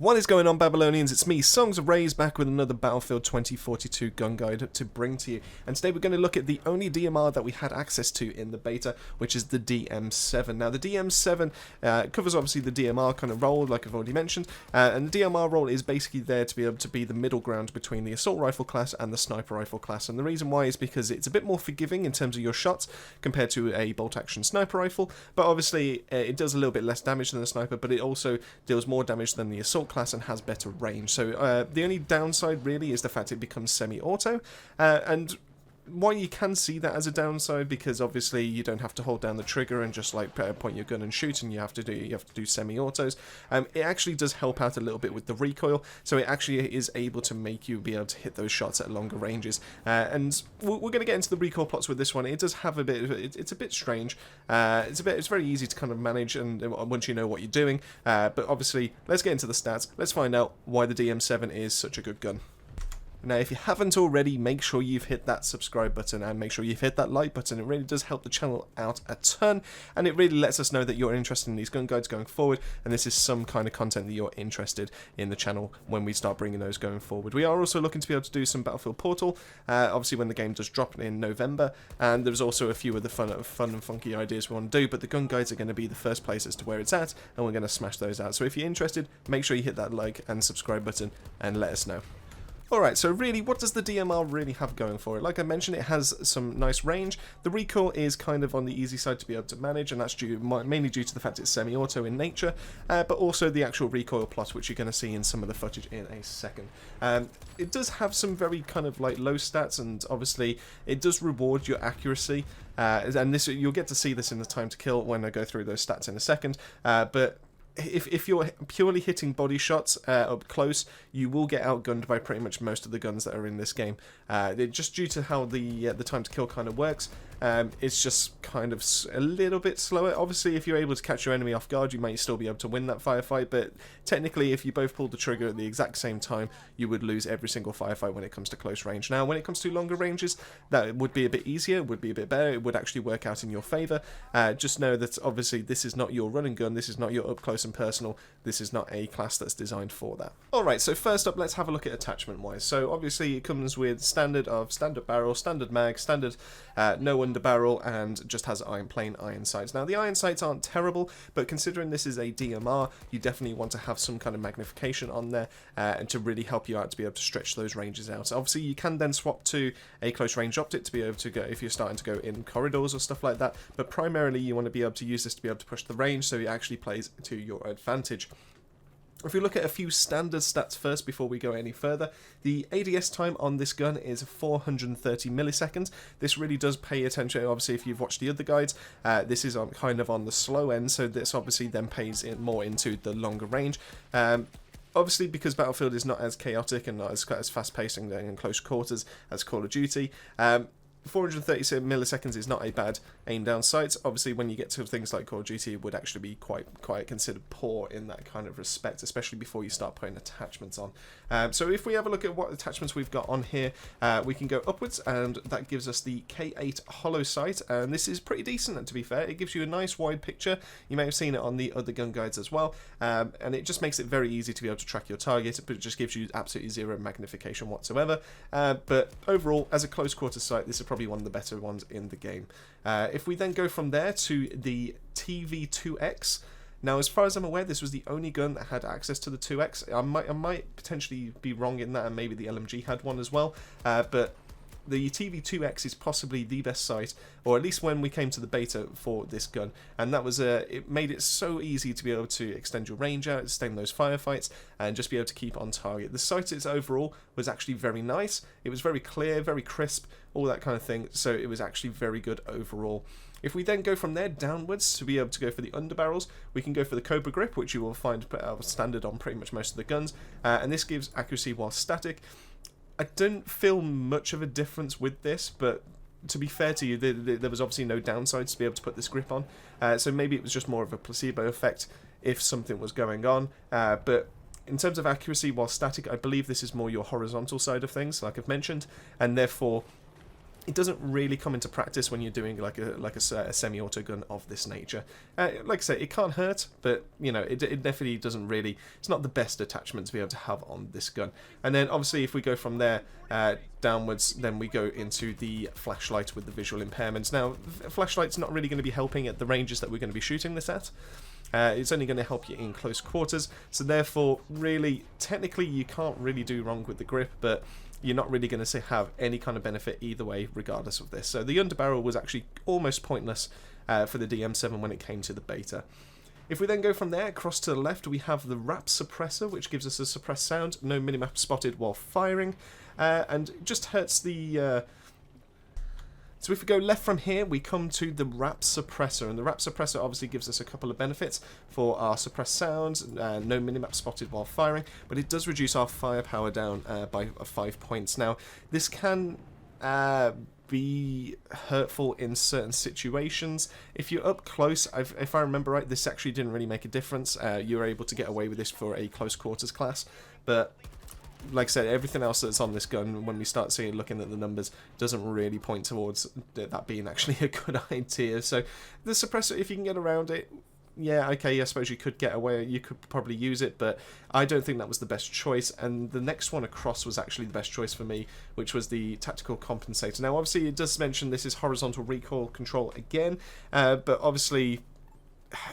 What is going on, Babylonians? It's me, Songs of Rays, back with another Battlefield 2042 gun guide to bring to you. And today we're going to look at the only DMR that we had access to in the beta, which is the DM7. Now, the DM7 covers obviously the DMR kind of role, like I've already mentioned, and the DMR role is basically there to be able to be the middle ground between the assault rifle class and the sniper rifle class. And the reason why is because it's a bit more forgiving in terms of your shots compared to a bolt-action sniper rifle, but obviously it does a little bit less damage than the sniper, but it also deals more damage than the assault class and has better range. So the only downside really is the fact it becomes semi-auto, and why you can see that as a downside, because obviously you don't have to hold down the trigger and just like point your gun and shoot, and you have to do semi-autos. It actually does help out a little bit with the recoil, so it actually is able to make you be able to hit those shots at longer ranges. And we're going to get into the recoil plots with this one. It does have a bit. It's a bit strange. It's very easy to kind of manage, and once you know what you're doing. But obviously, let's get into the stats. Let's find out why the DM7 is such a good gun. Now, if you haven't already, make sure you've hit that subscribe button and make sure you've hit that like button. It really does help the channel out a ton, and it really lets us know that you're interested in these gun guides going forward, and this is some kind of content that you're interested in the channel when we start bringing those going forward. We are also looking to be able to do some Battlefield Portal, obviously when the game does drop in November, and there's also a few of the fun and funky ideas we want to do, but the gun guides are going to be the first place as to where it's at, and we're going to smash those out. So if you're interested, make sure you hit that like and subscribe button and let us know. Alright, so really, what does the DMR really have going for it? Like I mentioned, it has some nice range. The recoil is kind of on the easy side to be able to manage, and that's mainly due to the fact it's semi-auto in nature, but also the actual recoil plot, which you're going to see in some of the footage in a second. It does have some very kind of like low stats, and obviously it does reward your accuracy, and this you'll get to see this in the time to kill when I go through those stats in a second, but if you're purely hitting body shots up close, you will get outgunned by pretty much most of the guns that are in this game. Just due to how the time to kill kind of works, it's just kind of a little bit slower. Obviously, if you're able to catch your enemy off guard, you might still be able to win that firefight, but technically, if you both pulled the trigger at the exact same time, you would lose every single firefight when it comes to close range. Now, when it comes to longer ranges, that would be a bit easier, would be a bit better, it would actually work out in your favour. Just know that, obviously, this is not your run and gun, this is not your up close and personal, this is not a class that's designed for that. Alright, so first up, let's have a look at attachment wise. So obviously it comes with standard barrel, standard mag, standard no under barrel, and just has plain iron sights. Now the iron sights aren't terrible, but considering this is a DMR, you definitely want to have some kind of magnification on there, and to really help you out to be able to stretch those ranges out. Obviously you can then swap to a close range optic to be able to go if you're starting to go in corridors or stuff like that, but primarily you want to be able to use this to be able to push the range, so it actually plays to your advantage. If we look at a few standard stats first before we go any further, the ADS time on this gun is 430 milliseconds. This really does pay attention. Obviously, if you've watched the other guides, this is kind of on the slow end, so this obviously then pays in more into the longer range. Obviously, because Battlefield is not as chaotic and not as fast-paced and in close quarters as Call of Duty, 430 milliseconds is not a bad aim down sight. Obviously, when you get to things like Call of Duty, it would actually be quite considered poor in that kind of respect, especially before you start putting attachments on. So if we have a look at what attachments we've got on here, we can go upwards, and that gives us the K8 hollow sight, and this is pretty decent, to be fair. It gives you a nice wide picture. You may have seen it on the other gun guides as well, and it just makes it very easy to be able to track your target, but it just gives you absolutely zero magnification whatsoever. But overall, as a close quarter sight, this is probably one of the better ones in the game. If we then go from there to the TV2X, now as far as I'm aware, this was the only gun that had access to the 2X. I might potentially be wrong in that, and maybe the LMG had one as well, but the TV2X is possibly the best sight, or at least when we came to the beta for this gun, and that was it made it so easy to be able to extend your range out, extend those firefights, and just be able to keep on target. The sight overall was actually very nice. It was very clear, very crisp, all that kind of thing, so it was actually very good overall. If we then go from there downwards to be able to go for the underbarrels, we can go for the Cobra Grip, which you will find standard on pretty much most of the guns, and this gives accuracy while static. I don't feel much of a difference with this, but to be fair to you, there was obviously no downsides to be able to put this grip on, so maybe it was just more of a placebo effect if something was going on, but in terms of accuracy while static, I believe this is more your horizontal side of things, like I've mentioned, and therefore it doesn't really come into practice when you're doing like a semi-auto gun of this nature. Like I say, it can't hurt, but you know, it definitely doesn't really. It's not the best attachment to be able to have on this gun. And then obviously, if we go from there downwards, then we go into the flashlight with the visual impairments. Now, flashlight's not really going to be helping at the ranges that we're going to be shooting this at. It's only going to help you in close quarters, so therefore, really, technically, you can't really do wrong with the grip, but you're not really going to have any kind of benefit either way, regardless of this. So the underbarrel was actually almost pointless for the DM7 when it came to the beta. If we then go from there, across to the left, we have the wrap suppressor, which gives us a suppressed sound, no minimap spotted while firing, and it just hurts the... So if we go left from here, we come to the wrap suppressor, and the wrap suppressor obviously gives us a couple of benefits for our suppressed sounds, no minimap spotted while firing, but it does reduce our firepower down by 5 points. Now, this can be hurtful in certain situations. If you're up close, if I remember right, this actually didn't really make a difference. You were able to get away with this for a close quarters class, but like I said, everything else that's on this gun, when we start looking at the numbers, doesn't really point towards that being actually a good idea. So the suppressor, if you can get around it, yeah, okay, I suppose you could get away, you could probably use it, but I don't think that was the best choice. And the next one across was actually the best choice for me, which was the tactical compensator. Now, obviously, it does mention this is horizontal recoil control again, but obviously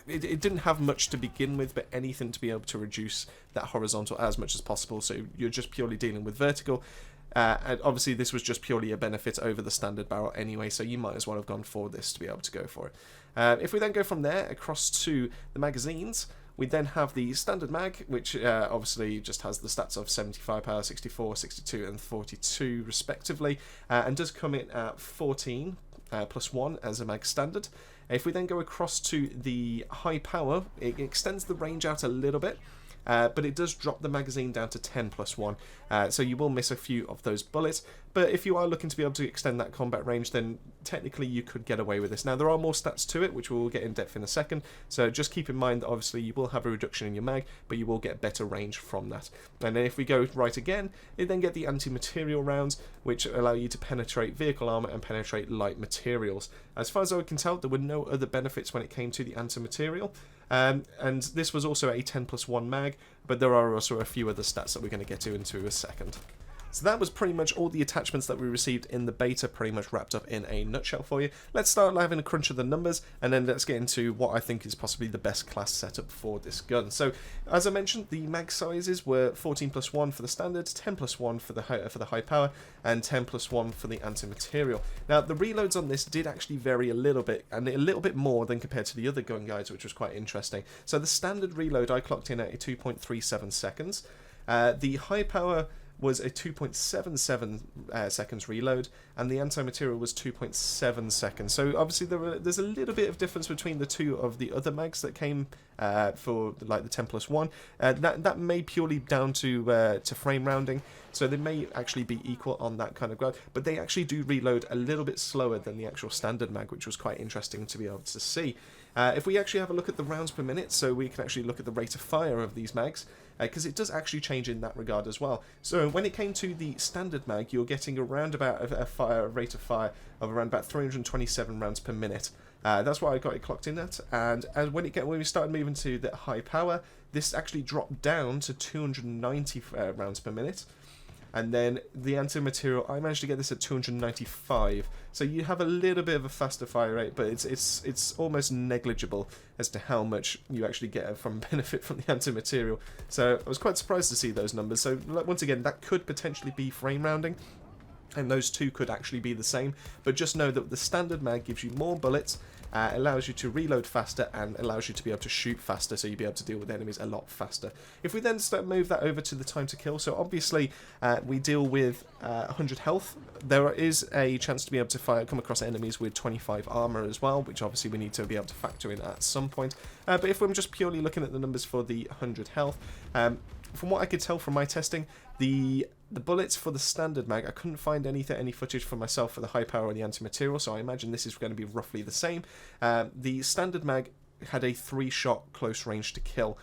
it didn't have much to begin with, but anything to be able to reduce that horizontal as much as possible, so you're just purely dealing with vertical. And obviously this was just purely a benefit over the standard barrel anyway, so you might as well have gone for this to be able to go for it. If we then go from there across to the magazines, we then have the standard mag, which obviously just has the stats of 75 power, 64, 62 and 42 respectively, and does come in at 14 plus 1 as a mag standard. If we then go across to the high power, it extends the range out a little bit, but it does drop the magazine down to 10 plus 1, so you will miss a few of those bullets. But if you are looking to be able to extend that combat range, then technically you could get away with this. Now, there are more stats to it, which we'll get in depth in a second, so just keep in mind that obviously you will have a reduction in your mag, but you will get better range from that. And then if we go right again, you then get the anti-material rounds, which allow you to penetrate vehicle armor and penetrate light materials. As far as I can tell, there were no other benefits when it came to the anti-material, and this was also a 10 plus 1 mag, but there are also a few other stats that we're going to get into a second. So that was pretty much all the attachments that we received in the beta, pretty much wrapped up in a nutshell for you. Let's start having a crunch of the numbers, and then let's get into what I think is possibly the best class setup for this gun. So, as I mentioned, the mag sizes were 14 plus 1 for the standard, 10 plus 1 for the high power, and 10 plus 1 for the anti-material. Now, the reloads on this did actually vary a little bit, and a little bit more than compared to the other gun guides, which was quite interesting. So the standard reload I clocked in at a 2.37 seconds. The high power was a 2.77 seconds reload, and the anti-material was 2.7 seconds. So obviously there's a little bit of difference between the two of the other mags that came for like the 10 plus 1. That may purely down to frame rounding, so they may actually be equal on that kind of grade, but they actually do reload a little bit slower than the actual standard mag, which was quite interesting to be able to see. If we actually have a look at the rounds per minute, so we can actually look at the rate of fire of these mags, because it does actually change in that regard as well. So when it came to the standard mag, you're getting around about a rate of fire of around about 327 rounds per minute. That's what I got it clocked in at. And when we started moving to the high power, this actually dropped down to 290 rounds per minute. And then the anti-material, I managed to get this at 295. So you have a little bit of a faster fire rate, but it's almost negligible as to how much you actually get from benefit from the anti-material. So I was quite surprised to see those numbers. So once again, that could potentially be frame rounding, and those two could actually be the same. But just know that the standard mag gives you more bullets, allows you to reload faster, and allows you to be able to shoot faster, so you'll be able to deal with enemies a lot faster. If we then move that over to the time to kill, so obviously we deal with 100 health. There is a chance to be able to come across enemies with 25 armor as well, which obviously we need to be able to factor in at some point. But if I'm just purely looking at the numbers for the 100 health, from what I could tell from my testing, the bullets for the standard mag, I couldn't find any footage for myself for the high power and the anti-material, so I imagine this is going to be roughly the same. The standard mag had a 3-shot close range to kill.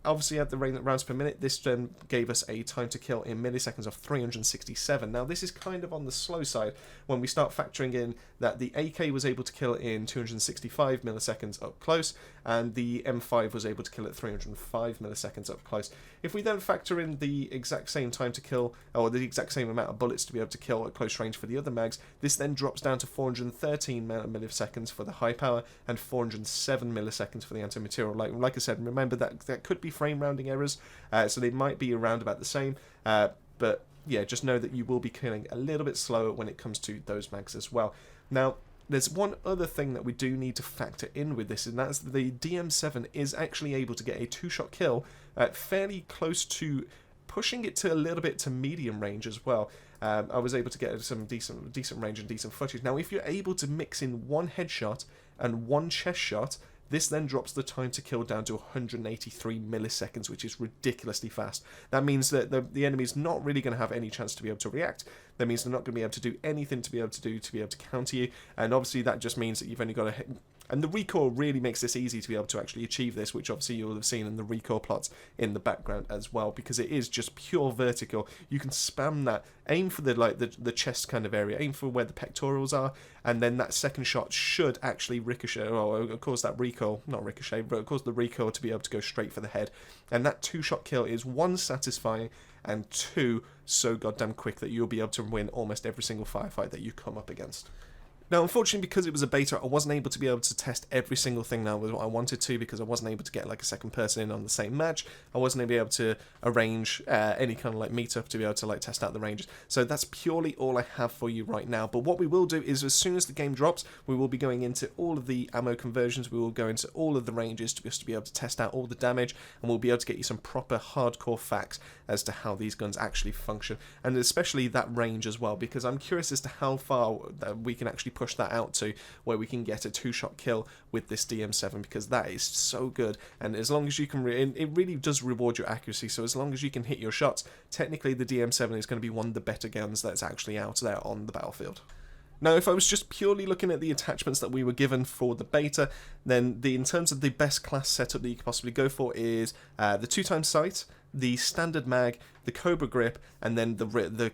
obviously at the rounds per minute, this then gave us a time to kill in milliseconds of 367. Now this is kind of on the slow side when we start factoring in that the AK was able to kill in 265 milliseconds up close, and the M5 was able to kill at 305 milliseconds up close. If we then factor in the exact same time to kill, or the exact same amount of bullets to be able to kill at close range for the other mags, this then drops down to 413 milliseconds for the high power and 407 milliseconds for the anti-material. Like I said, remember that could be frame rounding errors, so they might be around about the same, but yeah, just know that you will be killing a little bit slower when it comes to those mags as well. Now, there's one other thing that we do need to factor in with this, and that's the DM7 is actually able to get a 2-shot kill at fairly close to pushing it to a little bit to medium range as well. I was able to get some decent range and decent footage. Now, if you're able to mix in one headshot and one chest shot, this then drops the time to kill down to 183 milliseconds, which is ridiculously fast. That means that the enemy's not really going to have any chance to be able to react. That means they're not going to be able to do anything to be able to counter you. And obviously that just means that you've only got to hit. And the recoil really makes this easy to be able to actually achieve this, which obviously you'll have seen in the recoil plots in the background as well, because it is just pure vertical. You can spam that, aim for the chest kind of area, aim for where the pectorals are, and then that second shot should actually ricochet, or cause that recoil, not ricochet, but cause the recoil to be able to go straight for the head. And that 2-shot kill is 1, satisfying, and 2, so goddamn quick that you'll be able to win almost every single firefight that you come up against. Now, unfortunately, because it was a beta, I wasn't able to be able to test every single thing now with what I wanted to, because I wasn't able to get like a second person in on the same match. I wasn't able to arrange any kind of like meetup to be able to like test out the ranges. So that's purely all I have for you right now. But what we will do is, as soon as the game drops, we will be going into all of the ammo conversions. We will go into all of the ranges to just be able to test out all the damage, and we'll be able to get you some proper hardcore facts as to how these guns actually function, and especially that range as well, because I'm curious as to how far we can actually push that out to, where we can get a 2-shot kill with this DM7, because that is so good. And as long as you can, it really does reward your accuracy. So as long as you can hit your shots, technically the DM7 is going to be one of the better guns that's actually out there on the battlefield. Now, if I was just purely looking at the attachments that we were given for the beta, then in terms of the best class setup that you could possibly go for is the 2x sight, the standard mag, the Cobra Grip, and then the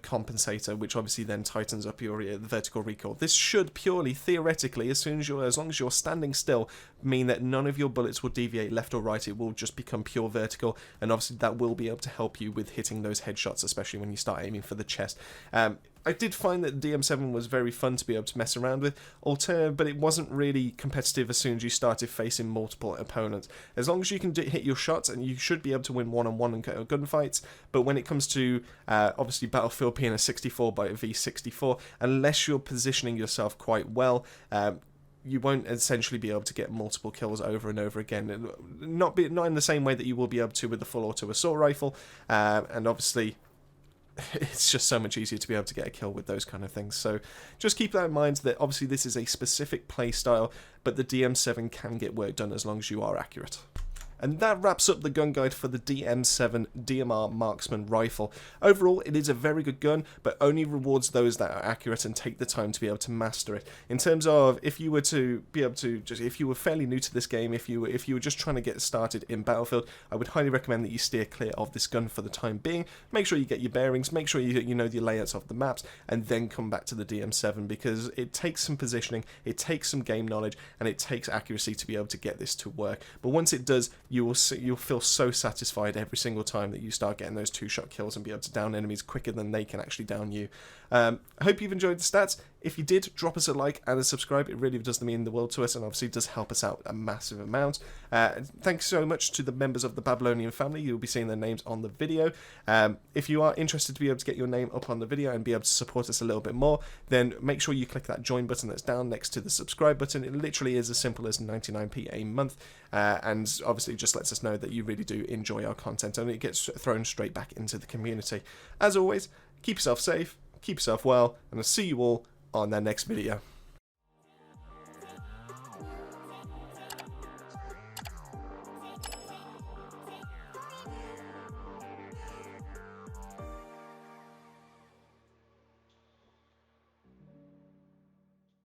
Compensator, which obviously then tightens up your the vertical recoil. This should purely, theoretically, as long as you're standing still, mean that none of your bullets will deviate left or right. It will just become pure vertical, and obviously that will be able to help you with hitting those headshots, especially when you start aiming for the chest. I did find that DM7 was very fun to be able to mess around with, but it wasn't really competitive as soon as you started facing multiple opponents. As long as you can hit your shots, and you should be able to win one-on-one and gunfights, but when it comes to obviously Battlefield being a 64 by v64, unless you're positioning yourself quite well, you won't essentially be able to get multiple kills over and over again. Not in the same way that you will be able to with the full auto assault rifle, and obviously it's just so much easier to be able to get a kill with those kind of things. So just keep that in mind, that obviously this is a specific play style, but the DM7 can get work done as long as you are accurate. And that wraps up the gun guide for the DM7 DMR Marksman Rifle. Overall, it is a very good gun, but only rewards those that are accurate and take the time to be able to master it. In terms of, if you were to be able to, if you were fairly new to this game, if you were just trying to get started in Battlefield, I would highly recommend that you steer clear of this gun for the time being. Make sure you get your bearings, make sure you know the layouts of the maps, and then come back to the DM7, because it takes some positioning, it takes some game knowledge, and it takes accuracy to be able to get this to work. But once it does, you'll feel so satisfied every single time that you start getting those 2-shot kills and be able to down enemies quicker than they can actually down you. I hope you've enjoyed the stats. If you did, drop us a like and a subscribe. It really does mean the world to us, and obviously does help us out a massive amount. Thanks so much to the members of the Babylonian family. You'll be seeing their names on the video. If you are interested to be able to get your name up on the video and be able to support us a little bit more, then make sure you click that join button that's down next to the subscribe button. It literally is as simple as 99p a month, and obviously just lets us know that you really do enjoy our content, and it gets thrown straight back into the community. As always, keep yourself safe, keep yourself well, and I'll see you all on that next video.